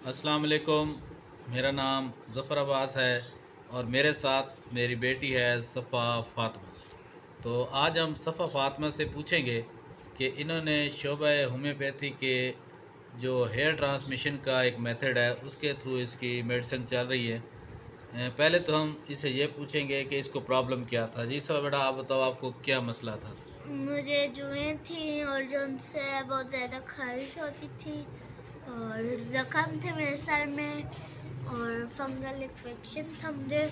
अस्सलाम वालेकुम। मेरा नाम ज़फ़र अब्बास है और मेरे साथ मेरी बेटी है सफ़ा फ़ातिमा। तो आज हम सफ़ा फ़ातिमा से पूछेंगे कि इन्होंने शोबा होम्योपैथी के जो हेयर ट्रांसमिशन का एक मेथड है उसके थ्रू इसकी मेडिसिन चल रही है। पहले तो हम इससे ये पूछेंगे कि इसको प्रॉब्लम क्या था। जी सफ़ा बेटा, आप बताओ आपको क्या मसला था? मुझे जुएँ थी और जो उनसे बहुत ज़्यादा ख़ारिश होती थी और ज़ख़म थे मेरे सर में और फंगल इन्फेक्शन था मुझे।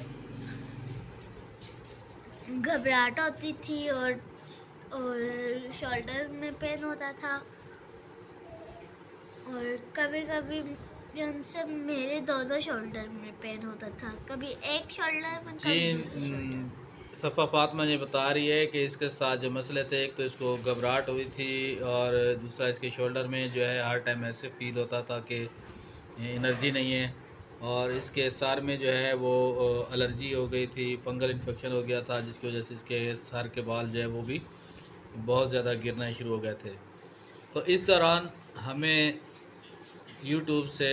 घबराहट होती थी और शोल्डर में पेन होता था और कभी-कभी उनसे मेरे दोनों शोल्डर में पेन होता था। कभी एक शोल्डर में, जी। कभी दूसरे शोल्डर में। सफ़ा फ़ातिमा ये बता रही है कि इसके साथ जो मसले थे, एक तो इसको घबराहट हुई थी और दूसरा इसके शोल्डर में जो है हर टाइम ऐसे फ़ील होता था कि एनर्जी नहीं है। और इसके सर में जो है वो एलर्जी हो गई थी, फंगल इन्फेक्शन हो गया था जिसकी वजह से इसके सर के बाल जो है वो भी बहुत ज़्यादा गिरना शुरू हो गए थे। तो इस दौरान हमें यूट्यूब से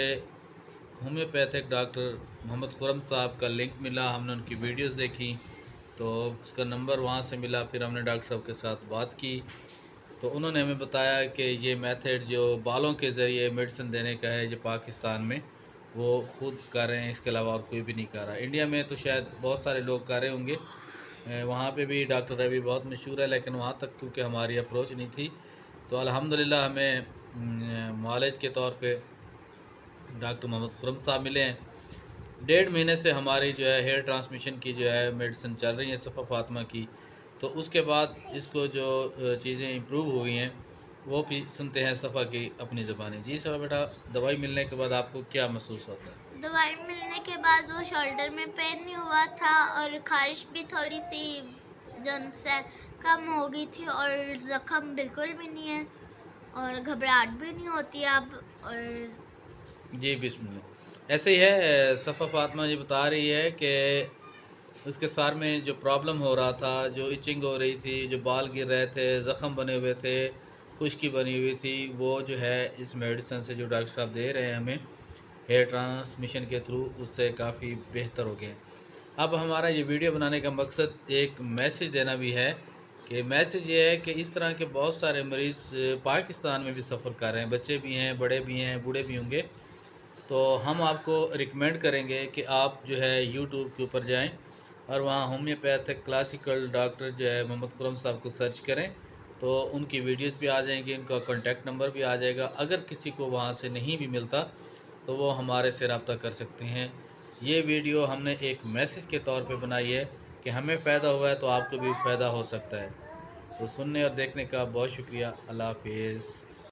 होम्योपैथिक डॉक्टर मोहम्मद खुरम साहब का लिंक मिला। हमने उनकी वीडियोस देखी, तो उसका नंबर वहाँ से मिला। फिर हमने डॉक्टर साहब के साथ बात की, तो उन्होंने हमें बताया कि ये मेथड जो बालों के ज़रिए मेडिसिन देने का है, जो पाकिस्तान में वो खुद कर रहे हैं, इसके अलावा और कोई भी नहीं कर रहा। इंडिया में तो शायद बहुत सारे लोग कर रहे होंगे, वहाँ पे भी डॉक्टर रवि बहुत मशहूर है, लेकिन वहाँ तक क्योंकि हमारी अप्रोच नहीं थी, तो अल्हम्दुलिल्लाह हमें मुआलिज के तौर पे डॉक्टर मोहम्मद खुरम साहब मिले हैं। 1.5 महीने से हमारी जो है हेयर ट्रांसमिशन की जो है मेडिसिन चल रही है सफ़ा फ़ातिमा की। तो उसके बाद इसको जो चीज़ें इम्प्रूव हुई हैं वो भी सुनते हैं सफ़ा की अपनी ज़ुबानी। जी सफ़ा बेटा, दवाई मिलने के बाद आपको क्या महसूस होता है? दवाई मिलने के बाद वो शोल्डर में पेन नहीं हुआ था और ख़ारिश भी थोड़ी-सी जो उनसे कम हो गई थी और ज़ख़म बिल्कुल भी नहीं है और घबराहट भी नहीं होती अब। और जी बिस्मिल्लाह। ऐसे ही है, सफ़ा फ़ातिमा ये बता रही है कि उसके सर में जो प्रॉब्लम हो रहा था, जो इचिंग हो रही थी, जो बाल गिर रहे थे, ज़ख़म बने हुए थे, खुश्की बनी हुई थी, वो जो है इस मेडिसिन से जो डॉक्टर साहब दे रहे हैं हमें हेयर ट्रांसमिशन के थ्रू, उससे काफ़ी बेहतर हो गए हैं। अब हमारा ये वीडियो बनाने का मकसद एक मैसेज देना भी है कि मैसेज ये है कि इस तरह के बहुत सारे मरीज़ पाकिस्तान में भी सफ़र कर रहे हैं, बच्चे भी हैं, बड़े भी हैं, बूढ़े भी होंगे। तो हम आपको रिकमेंड करेंगे कि आप जो है यूट्यूब के ऊपर जाएं और वहाँ होम्योपैथिक क्लासिकल डॉक्टर जो है मोहम्मद खुरम साहब को सर्च करें, तो उनकी वीडियोस भी आ जाएंगी, उनका कॉन्टैक्ट नंबर भी आ जाएगा। अगर किसी को वहाँ से नहीं भी मिलता तो वो हमारे से रब्ता कर सकते हैं। ये वीडियो हमने एक मैसेज के तौर पे बनाई है कि हमें फ़ायदा हुआ है तो आपको भी फ़ायदा हो सकता है। तो सुनने और देखने का बहुत शुक्रिया। अल्लाह हाफिज़।